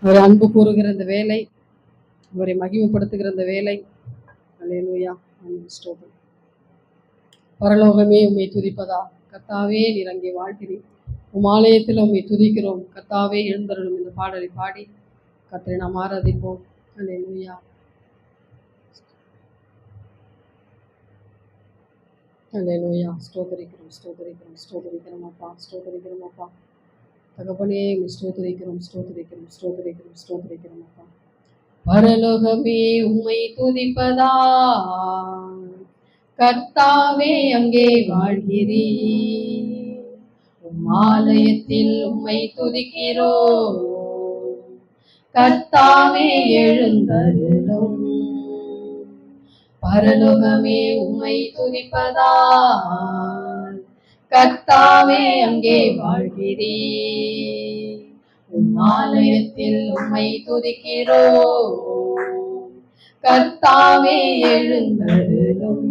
அவரை அன்பு கூறுகிற இந்த வேலை, அவரை மகிமைப்படுத்துகிற இந்த வேலை. அல்லேலூயா. ஸ்தோத்திரம். பரலோகமே உம்மை துதிப்பதா கர்த்தாவே, நீர் அங்கே வாழ்கிறீர். உம் ஆலயத்தில் உம்மை துதிக்கிறோம் கர்த்தாவே. எழுந்தருளும் இந்த பாடலை பாடி கர்த்தரை நாம் ஆராதிப்போம். அல்லேலூயா. அல்லேலூயா. ஸ்தோத்திரிக்கிறோம் ஸ்தோத்திரிக்கிறோம் ஸ்தோத்திரிக்கிறோம் அப்பா, ஸ்தோத்திரிக்கிறோம் அப்பா. தகப்பனே ஸ்தோத்திரிக்கிறோம் ஸ்தோத்திரிக்கிறோம் ஸ்தோத்திரிக்கிறோம் ஸ்தோத்திரிக்கிறோம் அப்பா. பரலோகமே உம்மை துதிப்பதா கர்த்தாவே, அங்கே வாழ்கிறீர். உம் ஆலயத்தில் உம்மை துதிக்கிறோம் கர்த்தாவே, எழுந்தருளும். பரலோகமே உம்மை துதிப்பதா கர்த்தாவே, அங்கே வாழ்கிறீர். உம் ஆலயத்தில் உம்மை துதிக்கிறோம் கர்த்தாவே, எழுந்தருளும்.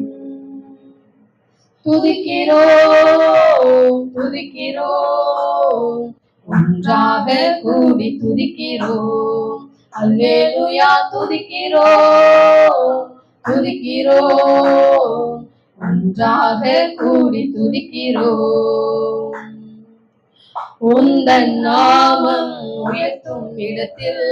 துதிக்கிறோம் துதிக்கிறோம், ஒன்றாக கூடி துதிக்கிறோம். அல்லேலூயா. துதிக்கிறோம் துதிக்கிறோம், ஒன்றாக கூடி துதிக்கிறோம். உந்தன் நாமம் உயர்த்தும் இடத்தில்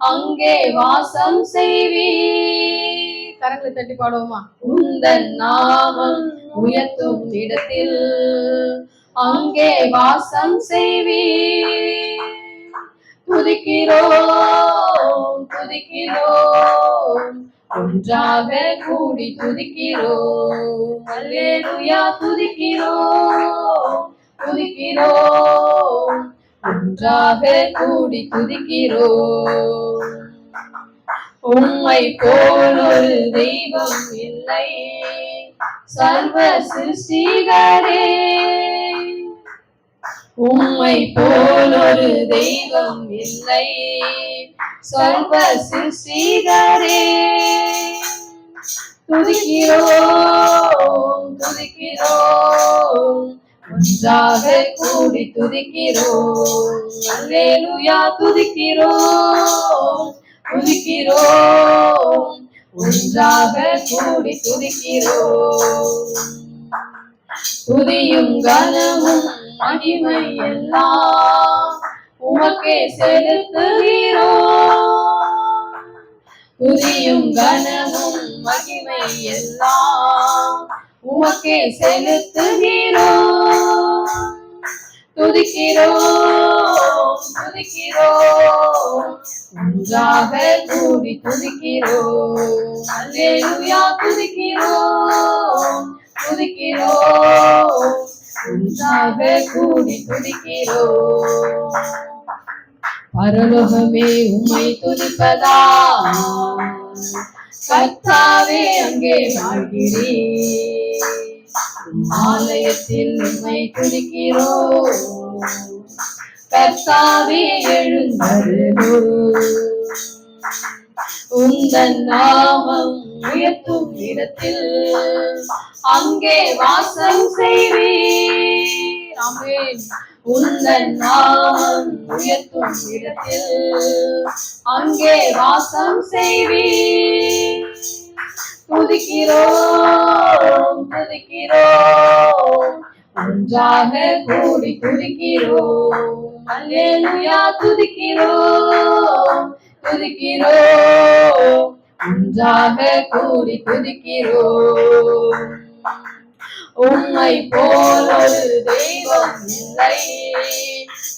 அங்கே வாசம் செய்வீர். கரங்களை தட்டி பாடுவோமா? உந்தன் நாமம் உயர்த்தும் இடத்தில் அங்கே வாசம் செய்வீர். துதிக்கிறோம் துதிக்கிறோம், ஒன்றாக கூடி துதிக்கிறோம். அல்லேலூயா. துதிக்கிறோம் துதிக்கிறோம், ஒன்றாக கூடி துதிக்கிறோம். உம்மை போல் ஒரு தெய்வம் இல்லை சர்வ சிருஷ்டிகரே. உம்மை போல் ஒரு தெய்வம் இல்லை சர்வ சிருஷ்டிகரே. துதிக்கிறோம் துதிக்கிறோம், ஒன்றாக கூடி துதிக்கிறோம். அல்லேலூயா. துதிக்கிறோம் துதிக்கிறோம், ஒன்றாக கூடி துதிக்கிறோம். துதியும் கனமும் மகிமை எல்லாம் உமக்கே செலுத்துகிறோம். துதியும் கனமும் மகிமை எல்லாம் உமக்கே செலுத்துகிறோம். துதிக்கிறோம் துதிக்கிறோம், ஒன்றாக கூடி துதிக்கிறோம். அல்லேலூயா. துதிக்கிறோம் துதிக்கிறோம், ஒன்றாக கூடி துதிக்கிறோம். பரலோகமே உம்மை துதிப்பதா கர்த்தாவே, அங்கே வாழ்கிறீர். ஆலயத்தில் உம்மை துதிக்கிறோம் கர்த்தாவே, எழுந்தருளும். உந்தன் நாமம் உயர்த்தும் இடத்தில் அங்கே வாசம் செய்வீர். ஆமென். உந்தன் நாமம் உயர்த்தும் இடத்தில் அங்கே வாசம் செய்வீர். துதிக்கிறோம் துதிக்கிறோம், ஒன்றாக கூடி துதிக்கிறோம். அல்லேலூயா. துதிக்கிறோம் துதிக்கிறோம், ஒன்றாக கூடி துதிக்கிறோம். உம்மை போல் ஒரு தெய்வம் இல்லை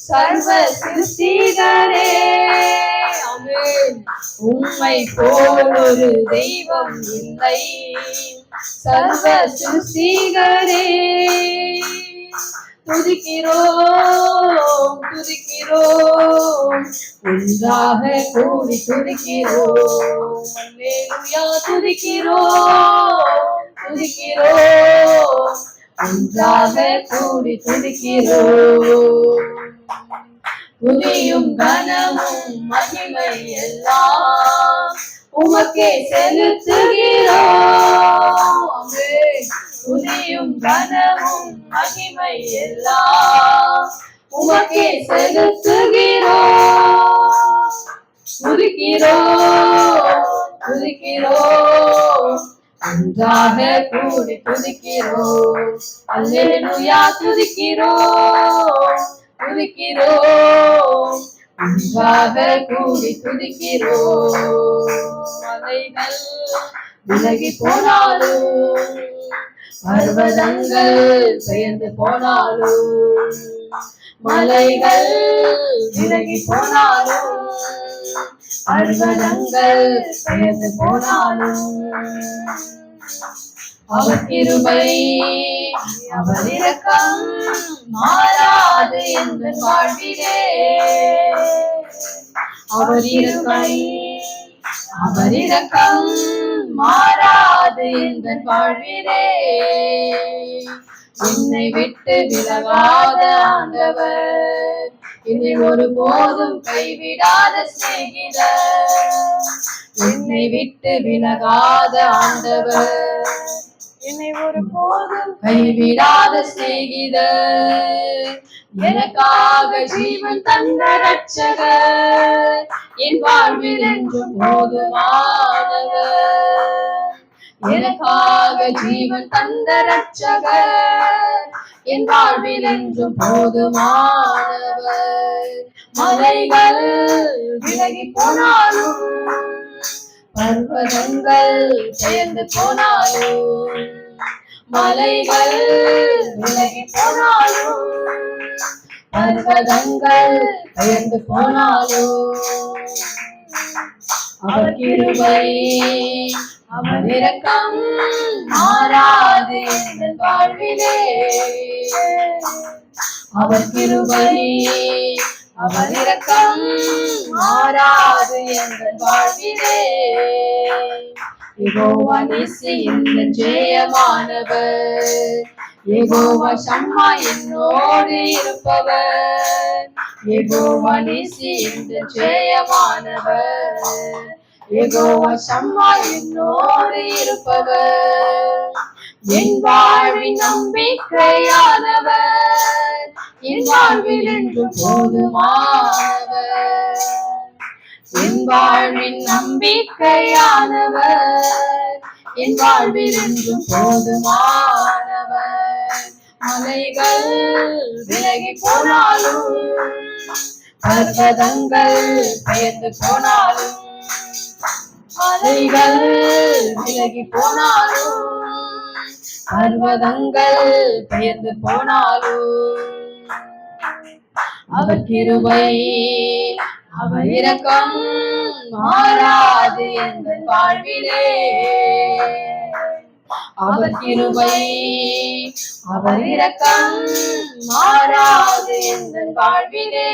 சர்வ சிருஷ்டிகரே. ஆமென். உம்மை போல் ஒரு தெய்வம் இல்லை சர்வ சிருஷ்டிகரே. துதிக்கிறோம் துதிக்கிறோம், ஒன்றாக கூடி துதிக்கிறோம். அல்லேலூயா. துதிக்கிறோம் துதிக்கிறோம், ஒன்றாக கூடி துதிக்கிறோம். துதியும் கனமும் மகிமை எல்லாம் உமக்கே செலுத்துகிறோம். துதியும் கனமும் மகிமை எல்லாம் உமக்கே செலுத்துகிறோம். துதிக்கிறோம், ஒன்றாக கூடி துதிக்கிறோம். அல்லேலூயா துதிக்கிறோம், துதிக்கிறோம், ஒன்றாக கூடி துதிக்கிறோம். மலைகள் விலகி போனாலும், பர்வதங்கள் பெயர்ந்து போனாலும், மலைகள் விலகி போனாலும், பர்வதங்கள் பெயர்ந்து போனாலும், அவர் கிருபை அவர் இரக்கம் மாறாது என்று வாழ்விலே. அவர் கிருபை அவர் இரக்கம் மாறாது என்ற வாழ்விலே. என்னை விட்டு விலகாத ஆண்டவர், என்னை ஒருபோதும் கைவிடாத சிநேகிதர். என்னை விட்டு விலகாத ஆண்டவர், என்னை ஒருபோதும் கைவிடாத சிநேகிதர். எனக்காக ஜீவன் தந்த ரட்சகர், என் வாழ்வில் என்றும் போதுமானவர். எனக்காக ஜீவன் தந்த ரட்சகர், என் வாழ்வில் என்றும் போதுமானவர். மலைகள் விலகி போனாலும், பர்வதங்கள் பெயர்ந்து போனாலும், மலைகள் விலகி போனாலும், பர்வதங்கள் பெயர்ந்து போனாலும், அவர் கிருபை அவர் இரக்கம் மாறாது எங்கள் வாழ்விலே. அவர் கிருபை அவர் இரக்கம் மாறாது எங்கள் வாழ்விலே. யெகோவா நீசி இந்த ஜெயமானவர், யெகோவா ஷம்மா என்னோடு இருப்பவர். யெகோவா நீசி இந்த ஜெயமானவர், யெகோவா ஷம்மா என்னோடு இருப்பவர். என் வாழ்வின் நம்பிக்கையானவர், என் வாழ்வில் என்றும் போதுமானவர். என் வாழ்வின் நம்பிக்கையானவர், என் வாழ்வில் என்றும் போதுமானவர். மலைகள் விலகி போனாலும், பர்வதங்கள் பெயர்ந்து போனாலும், மலைகள் விலகி போனாலும், பர்வதங்கள் பெயர்ந்து போனாலும், அவர் கிருபை அவர் இரக்கம் மாறாது எங்கள் வாழ்விலே. அவர் கிருபை அவர் இரக்கம் மாறாது எங்கள் வாழ்விலே.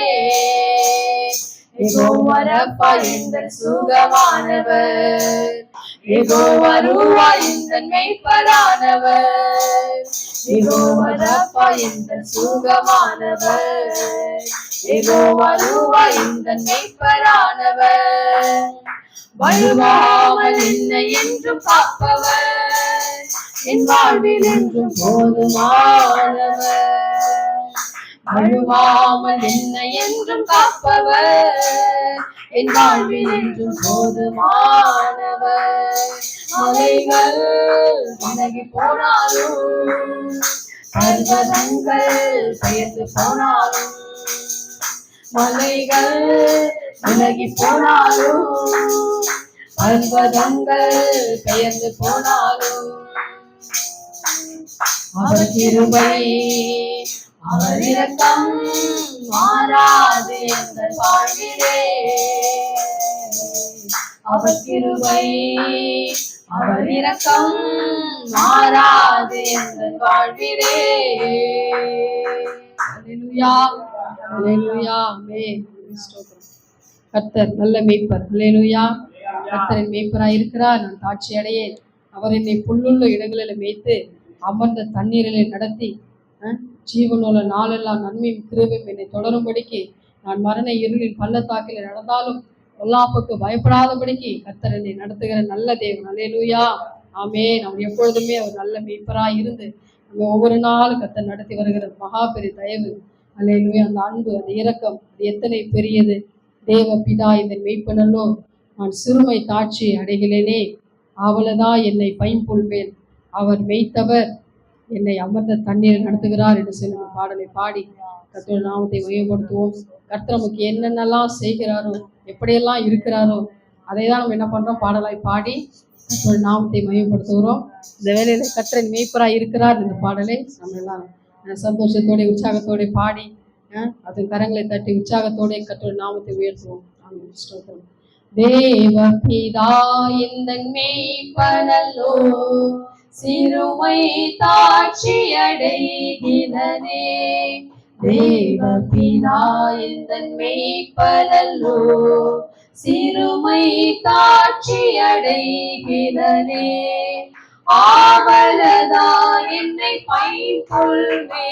யெகோவா ரப்பா எங்கள் சுகமானவர், யெகோவா ரூவா எங்கள் மேய்ப்பரானவர். யெகோவா ரப்பா எங்கள் சுகமானவர், யெகோவா ரூவா எங்கள் மேய்ப்பரானவர். வழுவாமல் என்னை என்றும் காப்பவர், என் வாழ்வில் என்றும் போதுமானவர். வழுவாமல் என்னை என்றும் காப்பவர், என் வாழ்வில் என்றும் போதுமானவர். மலைகள் விலகி போனாலும், பர்வதங்கள் பெயர்ந்து போனாலும், மலைகள் விலகி போனாலும், பர்வதங்கள் பெயர்ந்து போனாலும், அவர் கிருபை அவர் இரக்கம் மாறாது எங்கள் வாழ்விலே. அவர் கிருபை அவர் இரக்கம் மாறாது எங்கள் வாழ்விலே. அல்லேலூயா அல்லேலூயா ஆமென். கர்த்தர் நல்ல மேய்ப்பர். அல்லேலூயா. கர்த்தரின் மேய்ப்பராய் இருக்கிறார், நான் தாட்சி அடையேன். அவர் என்னை புல்லுள்ள இடங்களில் மேய்த்து அமர்ந்த தண்ணீரிலே நடத்தி ஜீவனுள்ள நாளெல்லாம் நன்மையும் கிருபையும் என்னை தொடரும்படிக்கு நான் மரண இருளின் பள்ளத்தாக்கில் நடந்தாலும் பொல்லாப்புக்கு பயப்படாதபடிக்கு கர்த்தர் என்னை நடத்துகிற நல்ல தேவன். அல்லேலூயா ஆமென். அவர் எப்பொழுதுமே அவர் நல்ல மேய்ப்பராய் இருந்து நம்ம ஒவ்வொரு நாளும் கர்த்தர் நடத்தி வருகிற மகா பெரிய தயவு. அல்லேலூயா. அந்த அன்பு அந்த இரக்கம் அது எத்தனை பெரியது. தேவ பிதா இந்த மேய்ப்பனல்லோ நான் சிறுமை தாட்சி அடைகிறேனே, அவளதா என்னை பைம்பொல்வேன். அவர் மெய்த்தவர் என்னை அமர்ந்த தண்ணீர் நடத்துகிறார் என்று சொல்லி இந்த பாடலை பாடி கர்த்தருடைய நாமத்தை மையப்படுத்துவோம். கர்த்தர் நமக்கு என்னென்னலாம் செய்கிறாரோ, எப்படியெல்லாம் இருக்கிறாரோ, அதை தான் நம்ம என்ன பண்றோம், பாடலாய் பாடி கர்த்தருடைய நாமத்தை மையப்படுத்துகிறோம். இந்த வேலையில கர்த்தர் மேய்ப்பராய் இருக்கிறார். இந்த பாடலை நம்ம எல்லாம் சந்தோஷத்தோட உற்சாகத்தோட பாடி அது கரங்களை தட்டி உற்சாகத்தோட கர்த்தருடைய நாமத்தை உயர்த்துவோம். ஆமென். ஸ்தோத்திரம். தேவ பிதா இந்த மேய்ப்பனல்லோ, சிறுமை தாட்சி அடைகிறனே. தேவ பிதா இந்த மேய்ப்பனல்லோ, சிறுமை தாட்சி அடைகிறனே. ஆவலதா என்னை பைம்பொல்வே,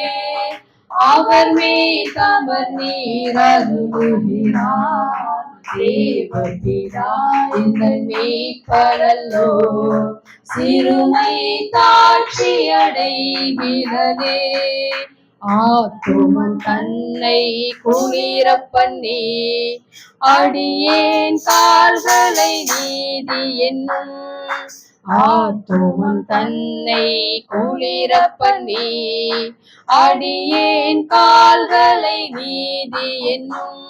அவர் மேல் தமர் நீர் அருளுகிறார். தேவ பிதா இந்த மேய்ப்பனல்லோ, சிறுமை தாட்சி அடைகிறனே. ஆத்துமன் தன்னை குளிர பண்ணி, அடியேன் கால்களை நீதி என்னும். ஆத்துமன் தன்னை குளிர பண்ணி, அடியேன் கால்களை நீதி என்னும்.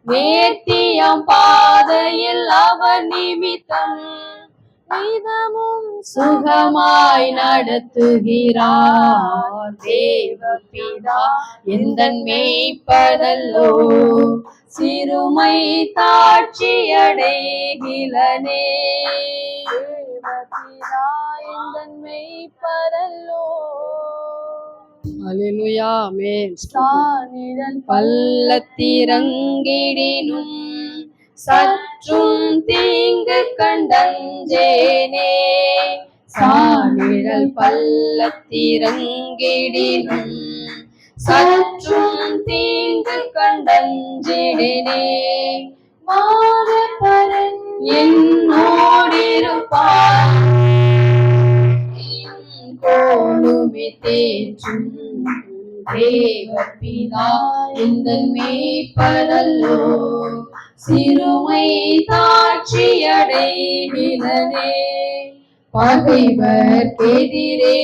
நேர்த்தியாம் பாதையில் அவர் நிமித்தம் நிதமும் சுகமாய் நடத்துகிறார். தேவ பிதா எந்தன் மேய்ப்பனல்லோ, சிறுமை தாட்சி அடைகிறனே. தேவ பிதா எந்தன் மேய்ப்பனல்லோ. அல்லேலூயா. ஆமென். தானிழல் பள்ளத்திறங்கிடினும் சற்றும் தீங்கு கண்டஞ்சேனே. சானிழல் பள்ளத்திறங்கிடினும் சற்றும் தீங்கு கண்டஞ்சிடினே. மாறப்பரன் என்னோடிருப்பார், கோலுமி தேற்றும். தேவ பிதா இந்த மேய்ப்பனல்லோ, சிறுமை தாட்சி அடைகிறனே. பகைவர் எதிரே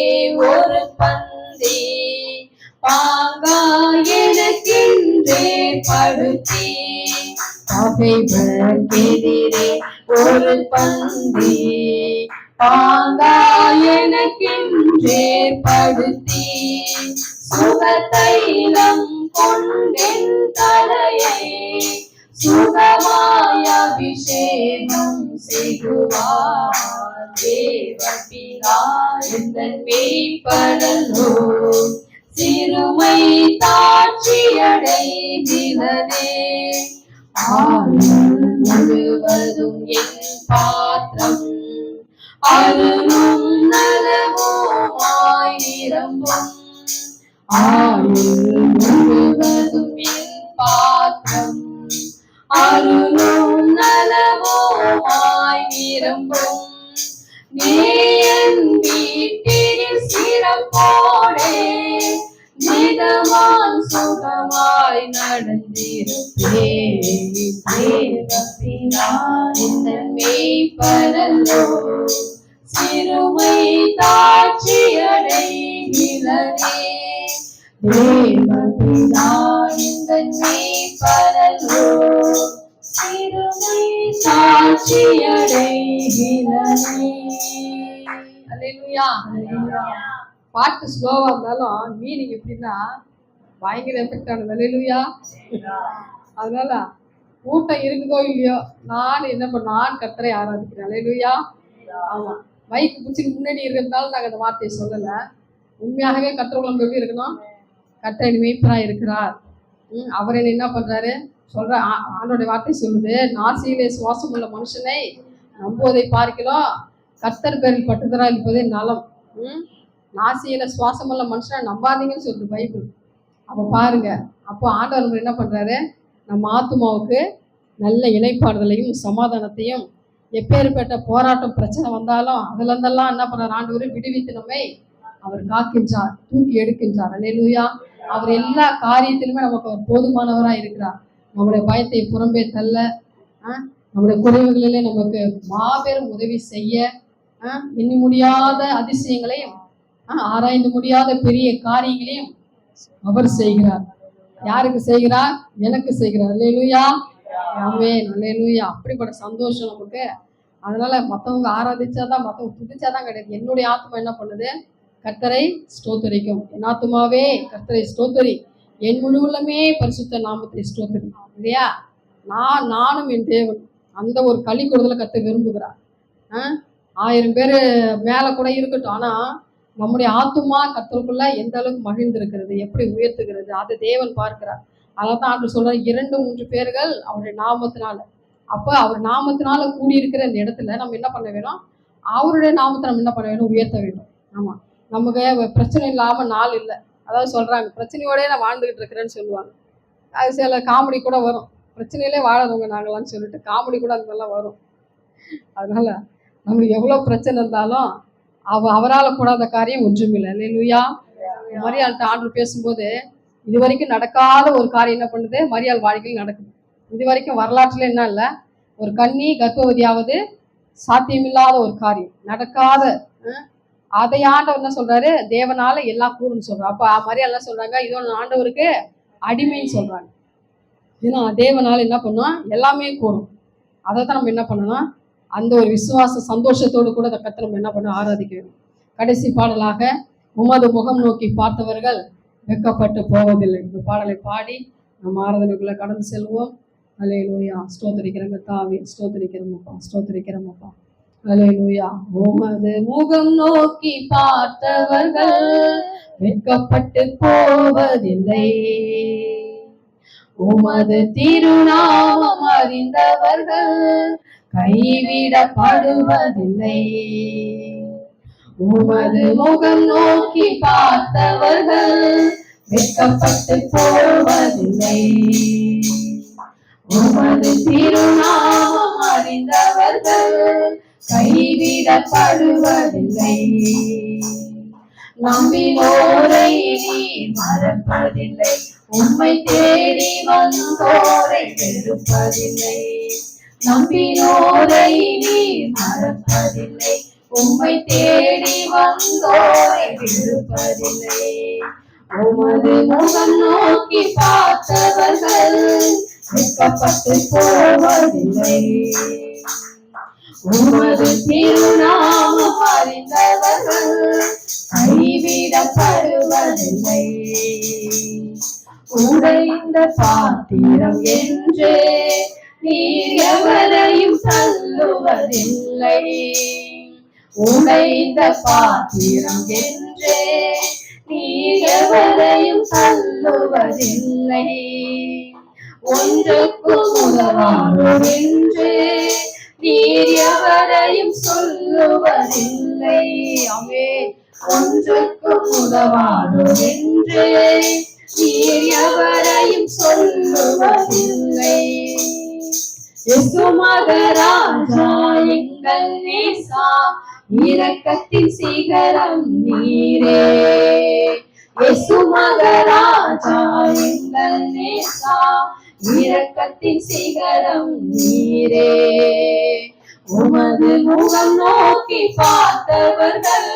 ஒரு பந்தி, பாங்கா எனக்கென்றே படுத்தி. பகைவர் எதிரே ஒரு பந்தி, பாங்கா எனக்கென்றே படுத்தி. சுகதைலம் கொண்டென் தலையை சுகமாய் அபிஷேகம் செய்குவார். தேவ பிதா எந்தன் மேய்ப்பனல்லோ, சிறுமை தாட்சி அடைகிறனே. ஆயுள் முழுவதும் என் பாத்திரம் அருளும் நலமுமாய் நிரம்பும். ஆயுள் முழுவதும் என் பாத்திரம் அருளும் நலமுமாய் நிரம்பும். நீயன் வீட்டில் சிறப்போடே நிதமான் சுகமாய் நடந்திருப்பேன். தேவ பிதா இந்த மேய்ப்பனல்லோ, சிறுமை தாட்சி அடைகிறனே. தேவ பிதா இந்த மேய்ப்பனல்லோ, சிறுமை தாட்சி அடைகிறனே. அல்லேலூயா. பாட்டு ஸ்லோவா இருந்தாலும் மீனிங் எப்படின்னா பயங்கர எஃபெக்ட் ஆனது. அல்லேலூயா. அதனால கூட்டம் இருக்குதோ இல்லையோ, நான் என்ன பண்ண, நான் கர்த்தரை ஆராதிக்கிறேன். அல்லேலூயா. ஆமா, மைக்கு பிடிச்சிக்கு முன்னாடி இருக்கிறதுனால நாங்கள் அந்த வார்த்தையை சொல்லலை. உண்மையாகவே கர்த்தர் எப்படி இருக்கணும், கர்த்தர் மேய்ப்பரா இருக்கிறார். அவர் என்ன பண்றாரு சொல்ற ஆண்டோடைய வார்த்தை சொல்லுது, நாசியிலே சுவாசம் உள்ள மனுஷனை நம்புவதை பார்க்கலாம், கர்த்தர் பேரில் பட்டுதரா இருப்பதே நலம். நாசியில சுவாசம் உள்ள மனுஷனை நம்பாதீங்கன்னு சொல்லுது பைபிள். அப்போ பாருங்க, அப்போ ஆண்டவர் என்ன பண்றாரு, நம்ம ஆத்துமாவுக்கு நல்ல இளைப்பாறுதலையும் சமாதானத்தையும், எப்பேற்பட்ட போராட்டம் பிரச்சனை வந்தாலும் அதுல இருந்தெல்லாம் என்ன பண்றாரு, ஆண்டவர் விடுவித்து நம்மை அவர் காக்கின்றார், தூக்கி எடுக்கின்றார். அல்லேலூயா. அவர் எல்லா காரியத்திலுமே நமக்கு அவர் போதுமானவராக இருக்கிறார். நம்முடைய பயத்தை புறம்பே தள்ள நம்முடைய குறைவுகளிலே நமக்கு மாபெரும் உதவி செய்ய எண்ணி முடியாத அதிசயங்களையும் ஆராய்ந்து முடியாத பெரிய காரியங்களையும் அவர் செய்கிறார். யாருக்கு செய்கிறார்? எனக்கு செய்கிறார். அல்லேலூயா, ஆமென், அல்லேலூயா. அப்படிப்பட்ட சந்தோஷம் நமக்கு. அதனால மற்றவங்க ஆராதிச்சாதான், மற்றவங்க துதிச்சாதான் கிடையாது. என்னுடைய ஆத்மா என்ன பண்ணுது? கர்த்தரை ஸ்தோத்தரிக்கும். என் ஆத்மாவே கர்த்தரை ஸ்தோத்தரி, என் முழு உள்ளமே பரிசுத்த நாமத்தை ஸ்தோத்தரி. இல்லையா? நானும் என் தேவன், அந்த ஒரு களி கூடுதலை கர்த்தர் விரும்புகிறார். 1000 பேர் மேல கூட இருக்கட்டும், ஆனா நம்முடைய ஆத்துமா கர்த்தருக்குள்ள எந்த அளவுக்கு மகிழ்ந்திருக்கிறது, எப்படி உயர்த்துகிறது, அதை தேவன் பார்க்கிறார். அதான் ஆண்டு சொல்றாரு, 2-3 பேர்கள் அவருடைய நாமத்தினால. அப்ப அவர் நாமத்தினால கூடியிருக்கிற இந்த இடத்துல நம்ம என்ன பண்ண வேணும்? அவருடைய நாமத்தை நம்ம என்ன பண்ண வேணும்? உயர்த்த வேண்டும். ஆமா, நமக்கு பிரச்சனை இல்லாம நாள் இல்லை. அதாவது சொல்றாங்க, பிரச்சனையோடய நான் வாழ்ந்துகிட்டு இருக்கிறேன்னு சொல்லுவாங்க. அது சில காமெடி கூட வரும், பிரச்சனையிலே வாழறவங்க நாங்களான்னு சொல்லிட்டு காமெடி கூட அந்த மாதிரிலாம் வரும். அதனால நம்மளுக்கு எவ்வளோ பிரச்சனை இருந்தாலும் அவரால் கூடாத காரியம் ஒன்றுமில்லை. அல்லேலூயா. மரியாள்கிட்ட ஆண்டவர் பேசும்போது இது வரைக்கும் நடக்காத ஒரு காரியம் என்ன பண்ணுது? மரியாள் வாழ்க்கையில் நடக்குது. இது வரைக்கும் வரலாற்றுல என்ன இல்லை, ஒரு கன்னி கர்ப்பவதியாவது சாத்தியமில்லாத ஒரு காரியம் நடக்காத, அதை ஆண்டவர் என்ன சொல்றாரு? தேவனால எல்லாம் கூடுன்னு சொல்றாரு. அப்ப மரியாள் என்ன சொல்றாங்க? இதோ ஆண்டவருக்கு அடிமைன்னு சொல்றாங்க. ஏன்னா தேவனால என்ன பண்ணும்? எல்லாமே கூடும். அதை தான் நம்ம என்ன பண்ணணும்? அந்த ஒரு விசுவாச சந்தோஷத்தோடு கூட அந்த கர்த்தரை நம்ம என்ன பண்ண ஆராதிக்க வேண்டும். கடைசி பாடலாக, உமது முகம் நோக்கி பார்த்தவர்கள் வெட்கப்பட்டு போவதில்லை. இந்த பாடலை பாடி நம்ம ஆராதனைக்குள்ள கடந்து செல்வோம். அல்லேலூயா. ஸ்தோத்திரிக்கிறோம் தாவி, ஸ்தோத்திரிக்கிறோமப்பா, ஸ்தோத்திரிக்கிறோமப்பா. அல்லேலூயா. உமது முகம் நோக்கி பார்த்தவர்கள் வெட்கப்பட்டு போவதில்லை, உமது திருநாமம் அறிந்தவர்கள் கைவிடப்படுவதில்லை. உமது முகம் நோக்கி பார்த்தவர்கள் வெட்கப்பட்டு போவதில்லை, உமது திருநாமம் அறிந்தவர்கள் கைவிடப்படுவதில்லை. நம்பினோரை நீர் மறப்பதில்லை, உம்மை தேடி வந்தோரை வெறுப்பதில்லை. நம்பினோரை நீர் மறப்பதில்லை, உம்மை தேடி வந்தோரை வெறுப்பதில்லை. உமது முகம் நோக்கி பார்த்தவர்கள் வெட்கப்பட்டு போவதில்லை, உமது திருநாமம் அறிந்தவர்கள் கைவிடப்படுவதில்லை. உடைந்த பாத்திரம் என்று நீர் எவரையும் தள்ளுவதில்லை, உடைந்த பாத்திரம் என்று நீர் எவரையும் தள்ளுவதில்லை. ஒன்றுக்கும் உதவாதோர் என்று நீர் எவரையும் சொல்லுவதில்லை. ஆமென். ஒன்றுக்கும் உதவாதோர் என்று நீர் எவரையும் சொல்லுவதில்லை. இயேசு மகராஜா எங்கள் நேசா, இரக்கத்தின் சிகரம் நீரே. இயேசு மகராஜா எங்கள் நேசா, இரக்கத்தின் சிகரம் நீரே. உமது முகம் நோக்கி பார்த்தவர்கள்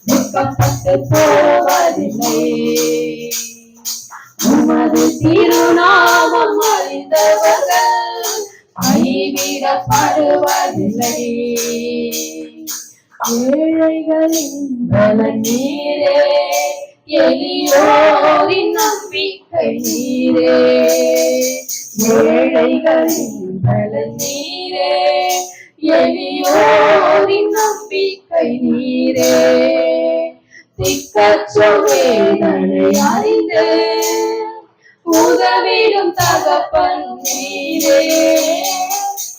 வெட்கப்பட்டு போவதில்லை, உமது திருநாமம் அறிந்தவர்கள் கைவிடப்படுவதில்லை. ஏழைகளின் பலன் நீரே, எளியோரின் நம்பிக்கை நீரே. ஏழைகளின் பலன் நீரே, எளியோரின் நம்பிக்கை நீரே. திக்கற்ற வேதனை அறிந்து உதவிடும் தகப்பன் நீரே.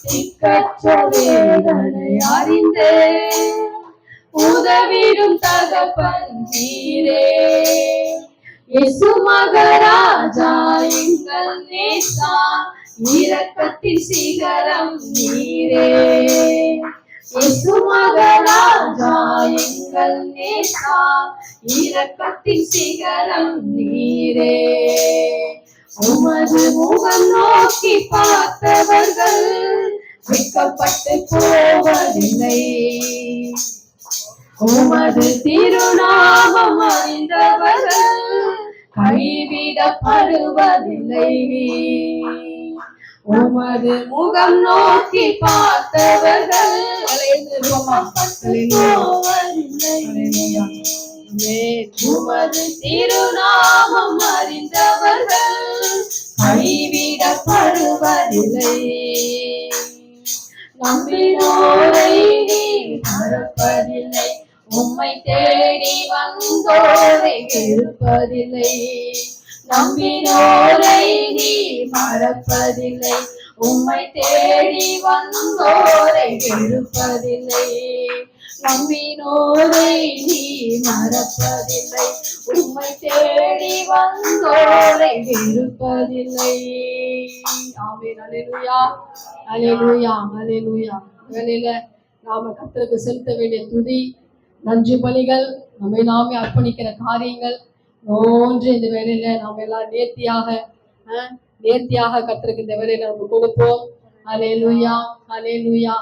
திக்கற்ற வேதனை அறிந்து உதவிடும் தகப்பன் நீரே. இயேசு மகராஜா எங்கள் நேசா, இரக்கத்தின் சிகரம் நீரே. இயேசு மகராஜா எங்கள் நேசா, இரக்கத்தின் சிகரம் நீரே. உமது முகம் நோக்கி பார்த்தவர்கள் அழிக்கப்பட்டு போவதில்லை. உமது திருநாமம் அறிந்தவர்கள் கைவிடப்படுவதில்லை. உமது முகம் நோக்கி பார்த்தவர்கள் உமது திருநாமம் அறிந்தவர்கள் கைவிடப்படுவதில்லை. நம்பினோரை நீர் மறப்பதில்லை. உம்மை தேடி வந்தோரை வெறுப்பதில்லை. நம்பினோரை நீர் மறப்பதில்லை. உம்மை தேடி வந்தோரை வெறுப்பதில்லை. நம்பினோரை நீர் மறப்பதில்லை. உம்மை தேடி வந்தோரை வெறுப்பதில்லை. ஆமென். அல்லேலூயா, அல்லேலூயா, அல்லேலூயா. வேளையில நாம கர்த்தருக்கு செலுத்த வேண்டிய துதி, நன்றி பலிகள், நம்மை நாமே அர்ப்பணிக்கிற காரியங்கள் ஒன்று இந்த வேலையில நாம எல்லாம் நேர்த்தியாக கர்த்தருக்கு இந்த வேலையில நம்ம கொடுப்போம். அல்லேலூயா, அல்லேலூயா.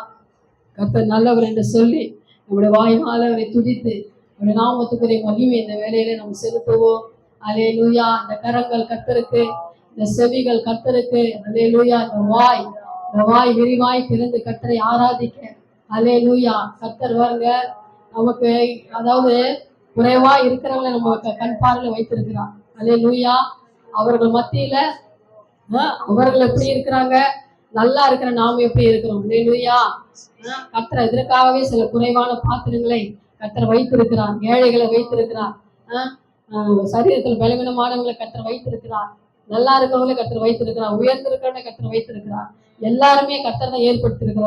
கர்த்தர் நல்லவர் என்று சொல்லி நம்முடைய வாயினால அவரை துதித்து நம்முடைய நாமத்துக்குரிய மகிமை இந்த வேலையில நம்ம செலுத்துவோம். அல்லேலூயா. இந்த கரங்கள் கர்த்தருக்கு, இந்த செவிகள் கர்த்தருக்கு. அல்லேலூயா. இந்த வாய் விரிவாய் திறந்து கர்த்தரை ஆராதிக்க. அல்லேலூயா. கர்த்தர் வருங்க நமக்கு, அதாவது குறைவா இருக்கிறவங்களை நம்ம கண் பார்வையில வைத்திருக்கிறார். அல்லேலூயா. அவர்கள் மத்தியில அவர்கள் எப்படி இருக்கிறாங்க, நல்லா இருக்கிற நாம எப்படி இருக்கிறோம். அல்லேலூயா. கர்த்தர் இதற்காகவே சில குறைவான பாத்திரங்களை கர்த்தர் வைத்திருக்கிறார். ஏழைகளை வைத்திருக்கிறார். சரீரத்தில் பலவீனமானவங்களை கர்த்தர் வைத்திருக்கிறார். நல்லா இருக்கிறவங்களை கர்த்தர் வைத்திருக்கிறார். உயர்ந்திருக்கிறவங்களை கர்த்தர் வைத்திருக்கிறார். எல்லாருமே கர்த்தர் தான் ஏற்படுத்தியிருக்கிறார்.